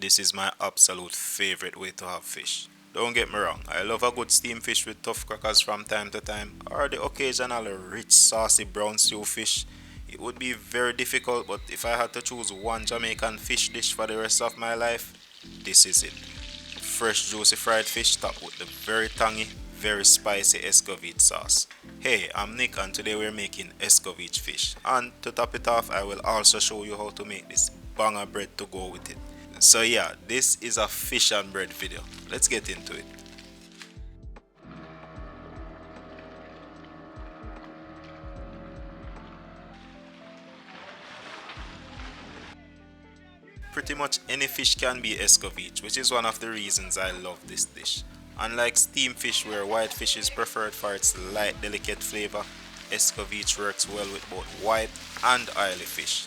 This is my absolute favorite way to have fish. Don't get me wrong, I love a good steamed fish with tough crackers from time to time, or the occasional rich saucy brown stew fish. It would be very difficult, but if I had to choose one Jamaican fish dish for the rest of my life, this is it. Fresh juicy fried fish topped with the very tangy, very spicy Escovitch sauce. Hey, I'm Nick and today we're making Escovitch fish. And to top it off, I will also show you how to make this banger bread to go with it. So yeah, this is a fish and bread video. Let's get into it. Pretty much any fish can be escovitch, which is one of the reasons I love this dish. Unlike steamed fish where white fish is preferred for its light delicate flavor, escovitch works well with both white and oily fish.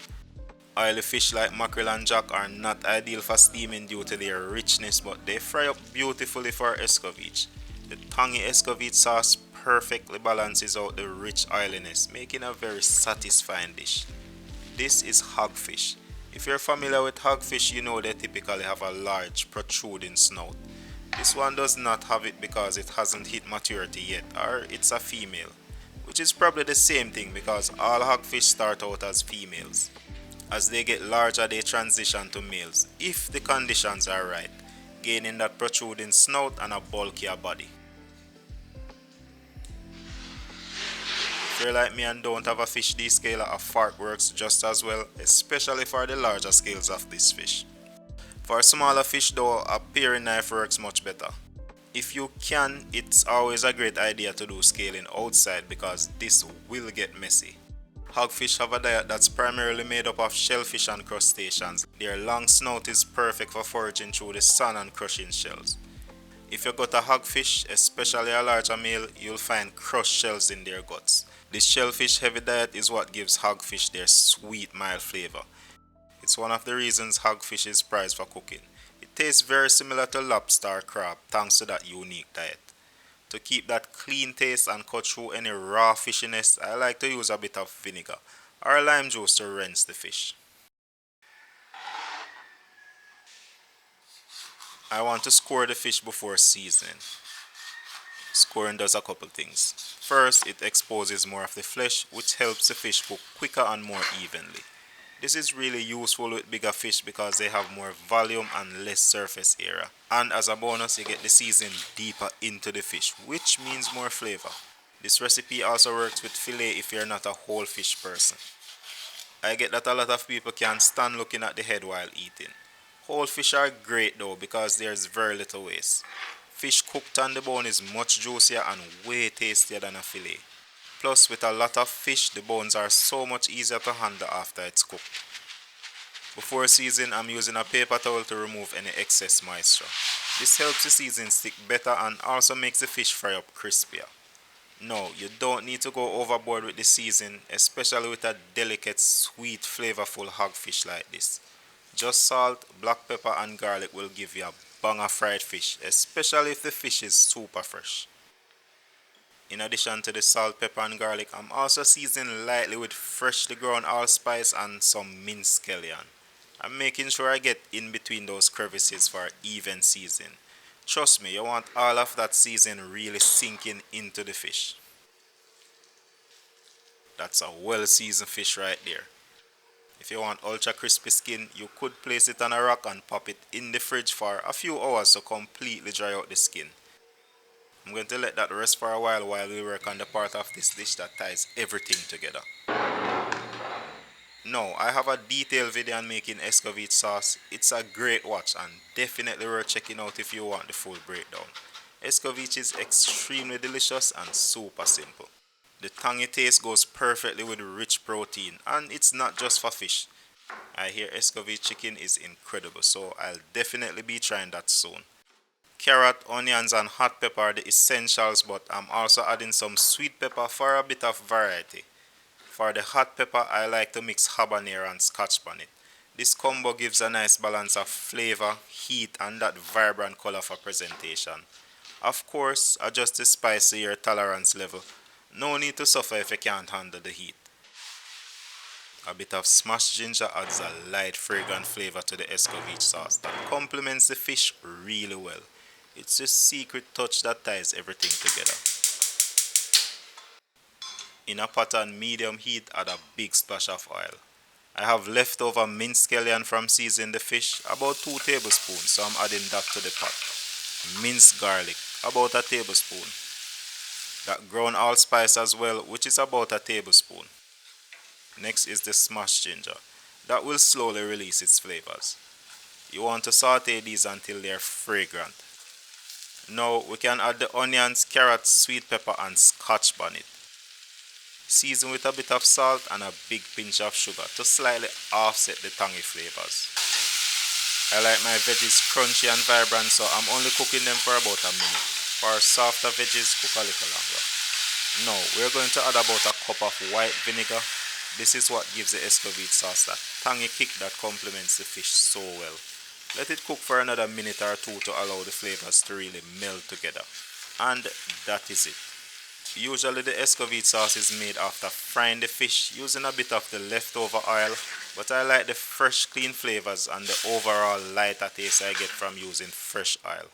Oily fish like mackerel and jack are not ideal for steaming due to their richness, but they fry up beautifully for escovitch. The tangy escovitch sauce perfectly balances out the rich oiliness, making a very satisfying dish. This is hogfish. If you're familiar with hogfish, you know they typically have a large protruding snout. This one does not have it because it hasn't hit maturity yet, or it's a female, which is probably the same thing because all hogfish start out as females. As they get larger, they transition to males, if the conditions are right, gaining that protruding snout and a bulkier body. If you're like me and don't have a fish descaler, a fork works just as well, especially for the larger scales of this fish. For smaller fish though, a paring knife works much better. If you can, it's always a great idea to do scaling outside because this will get messy. Hogfish have a diet that's primarily made up of shellfish and crustaceans. Their long snout is perfect for foraging through the sand and crushing shells. If you got a hogfish, especially a larger male, you'll find crushed shells in their guts. This shellfish heavy diet is what gives hogfish their sweet mild flavor. It's one of the reasons hogfish is prized for cooking. It tastes very similar to lobster or crab thanks to that unique diet. To keep that clean taste and cut through any raw fishiness, I like to use a bit of vinegar or lime juice to rinse the fish. I want to score the fish before seasoning. Scoring does a couple things. First, it exposes more of the flesh, which helps the fish cook quicker and more evenly. This is really useful with bigger fish because they have more volume and less surface area. And as a bonus, you get the seasoning deeper into the fish, which means more flavor. This recipe also works with fillet if you're not a whole fish person. I get that a lot of people can't stand looking at the head while eating. Whole fish are great though because there's very little waste. Fish cooked on the bone is much juicier and way tastier than a fillet. Plus, with a lot of fish, the bones are so much easier to handle after it's cooked. Before seasoning, I'm using a paper towel to remove any excess moisture. This helps the seasoning stick better and also makes the fish fry up crispier. No, you don't need to go overboard with the seasoning, especially with a delicate, sweet, flavorful hogfish like this. Just salt, black pepper and garlic will give you a banger fried fish, especially if the fish is super fresh. In addition to the salt, pepper and garlic, I'm also seasoning lightly with freshly ground allspice and some minced scallion. I'm making sure I get in between those crevices for even seasoning. Trust me, you want all of that seasoning really sinking into the fish. That's a well seasoned fish right there. If you want ultra crispy skin, you could place it on a rack and pop it in the fridge for a few hours to completely dry out the skin. I'm going to let that rest for a while we work on the part of this dish that ties everything together. No, I have a detailed video on making escovitch sauce. It's a great watch and definitely worth checking out if you want the full breakdown. Escovitch is extremely delicious and super simple. The tangy taste goes perfectly with rich protein and it's not just for fish. I hear escovitch chicken is incredible, so I'll definitely be trying that soon. Carrot, onions and hot pepper are the essentials, but I'm also adding some sweet pepper for a bit of variety. For the hot pepper, I like to mix habanero and scotch bonnet. This combo gives a nice balance of flavor, heat and that vibrant color for presentation. Of course, adjust the spice to your tolerance level. No need to suffer if you can't handle the heat. A bit of smashed ginger adds a light fragrant flavor to the Escovitch sauce that complements the fish really well. It's a secret touch that ties everything together. In a pot on medium heat, add a big splash of oil. I have leftover minced scallion from seasoning the fish, about 2 tablespoons, so I'm adding that to the pot. Minced garlic, about a tablespoon. That ground allspice as well, which is about a tablespoon. Next is the smashed ginger. That will slowly release its flavors. You want to saute these until they are fragrant. Now we can add the onions, carrots, sweet pepper and scotch bonnet. Season with a bit of salt and a big pinch of sugar to slightly offset the tangy flavors. I like my veggies crunchy and vibrant, so I'm only cooking them for about a minute. For softer veggies, cook a little longer. Now we're going to add about a cup of white vinegar. This is what gives the Escovitch sauce that tangy kick that complements the fish so well. Let it cook for another minute or two to allow the flavors to really meld together. And that is it. Usually the Escovitch sauce is made after frying the fish using a bit of the leftover oil, but I like the fresh clean flavors and the overall lighter taste I get from using fresh oil.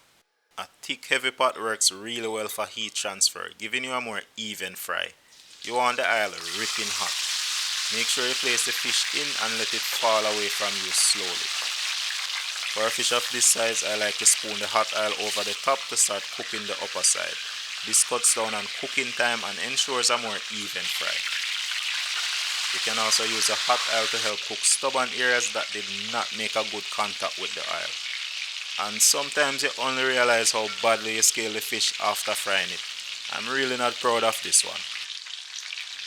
A thick heavy pot works really well for heat transfer, giving you a more even fry. You want the oil ripping hot. Make sure you place the fish in and let it fall away from you slowly. For a fish of this size, I like to spoon the hot oil over the top to start cooking the upper side. This cuts down on cooking time and ensures a more even fry. You can also use a hot oil to help cook stubborn areas that did not make a good contact with the oil. And sometimes you only realize how badly you scale the fish after frying it. I'm really not proud of this one.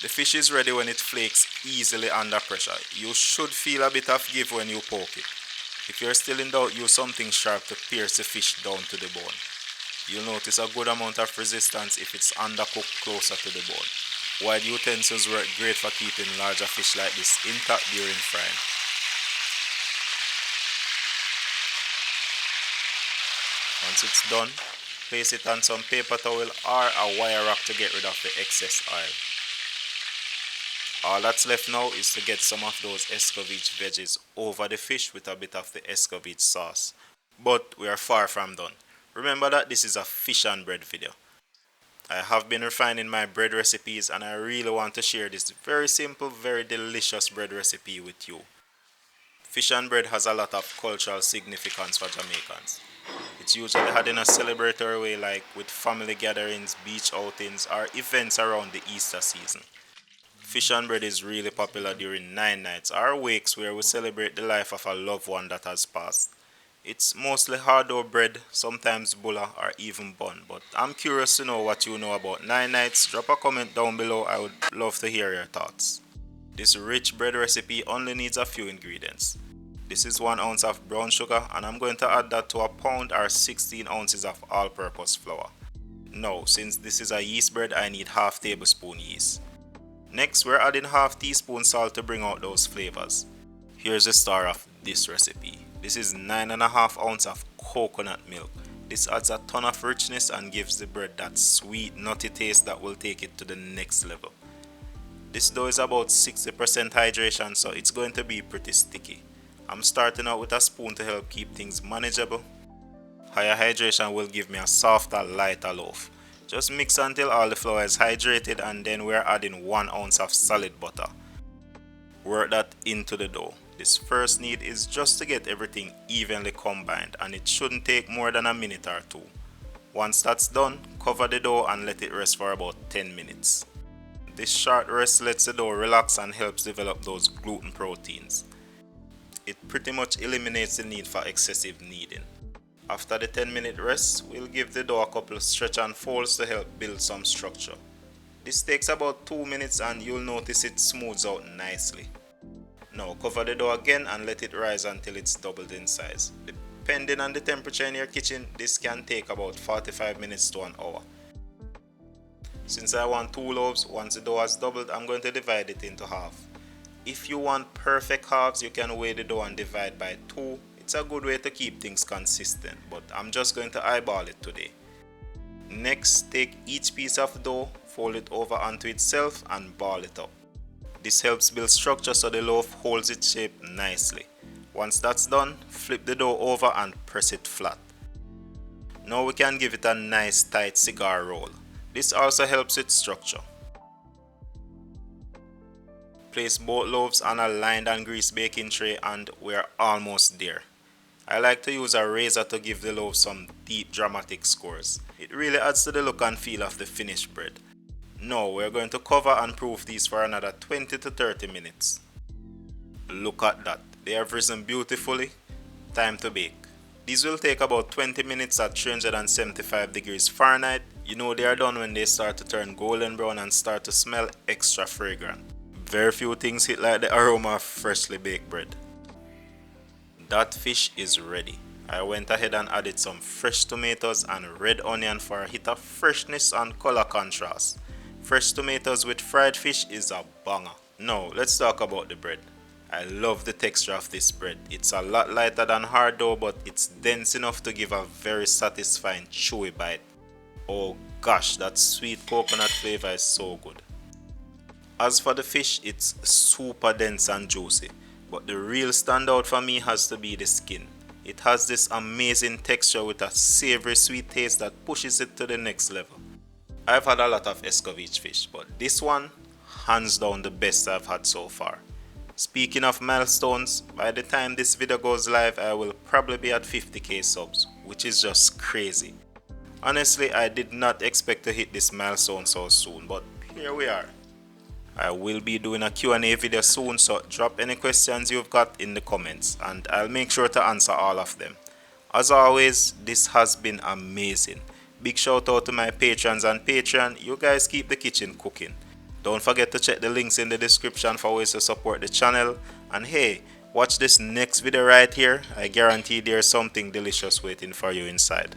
The fish is ready when it flakes easily under pressure. You should feel a bit of give when you poke it. If you're still in doubt, use something sharp to pierce the fish down to the bone. You'll notice a good amount of resistance if it's undercooked closer to the bone. Wide utensils work great for keeping larger fish like this intact during frying. Once it's done, place it on some paper towel or a wire rack to get rid of the excess oil. All that's left now is to get some of those Escovitch veggies over the fish with a bit of the Escovitch sauce. But we are far from done. Remember that this is a fish and bread video. I have been refining my bread recipes and I really want to share this very simple, very delicious bread recipe with you. Fish and bread has a lot of cultural significance for Jamaicans. It's usually had in a celebratory way like with family gatherings, beach outings or events around the Easter season. Fish and bread is really popular during 9 nights or wakes where we celebrate the life of a loved one that has passed. It's mostly hard dough bread, sometimes bulla or even bun, but I'm curious to know what you know about 9 nights. Drop a comment down below, I would love to hear your thoughts. This rich bread recipe only needs a few ingredients. This is 1 ounce of brown sugar and I'm going to add that to a pound or 16 ounces of all-purpose flour. Now, since this is a yeast bread, I need half tablespoon yeast. Next, we're adding half teaspoon salt to bring out those flavors. Here's the star of this recipe. This is 9.5 ounces of coconut milk. This adds a ton of richness and gives the bread that sweet, nutty taste that will take it to the next level. This dough is about 60% hydration, so it's going to be pretty sticky. I'm starting out with a spoon to help keep things manageable. Higher hydration will give me a softer, lighter loaf. Just mix until all the flour is hydrated and then we're adding 1 ounce of solid butter. Work that into the dough. This first need is just to get everything evenly combined and it shouldn't take more than a minute or two. Once that's done, cover the dough and let it rest for about 10 minutes. This short rest lets the dough relax and helps develop those gluten proteins. It pretty much eliminates the need for excessive kneading. After the 10-minute rest, we'll give the dough a couple of stretch and folds to help build some structure. This takes about 2 minutes and you'll notice it smooths out nicely. Now cover the dough again and let it rise until it's doubled in size. Depending on the temperature in your kitchen, this can take about 45 minutes to an hour. Since I want 2 loaves, once the dough has doubled, I'm going to divide it into half. If you want perfect halves, you can weigh the dough and divide by 2. It's a good way to keep things consistent, but I'm just going to eyeball it today. Next, take each piece of dough, fold it over onto itself and ball it up. This helps build structure so the loaf holds its shape nicely. Once that's done, flip the dough over and press it flat. Now we can give it a nice tight cigar roll. This also helps its structure. Place both loaves on a lined and greased baking tray and we're almost there. I like to use a razor to give the loaf some deep dramatic scores. It really adds to the look and feel of the finished bread. Now we're going to cover and proof these for another 20 to 30 minutes. Look at that, they have risen beautifully. Time to bake. These will take about 20 minutes at 375 degrees Fahrenheit. You know they are done when they start to turn golden brown and start to smell extra fragrant. Very few things hit like the aroma of freshly baked bread. That fish is ready. I went ahead and added some fresh tomatoes and red onion for a hit of freshness and color contrast. Fresh tomatoes with fried fish is a banger. Now let's talk about the bread. I love the texture of this bread. It's a lot lighter than hard dough, but it's dense enough to give a very satisfying chewy bite. Oh gosh, that sweet coconut flavor is so good. As for the fish, it's super dense and juicy, but the real standout for me has to be the skin. It has this amazing texture with a savory sweet taste that pushes it to the next level. I've had a lot of Escovitch fish, but this one, hands down the best I've had so far. Speaking of milestones, by the time this video goes live, I will probably be at 50k subs, which is just crazy. Honestly, I did not expect to hit this milestone so soon, but here we are. I will be doing a Q&A video soon, so drop any questions you've got in the comments and I'll make sure to answer all of them. As always, this has been amazing. Big shout out to my patrons and Patreon. You guys keep the kitchen cooking. Don't forget to check the links in the description for ways to support the channel. And hey, watch this next video right here. I guarantee there's something delicious waiting for you inside.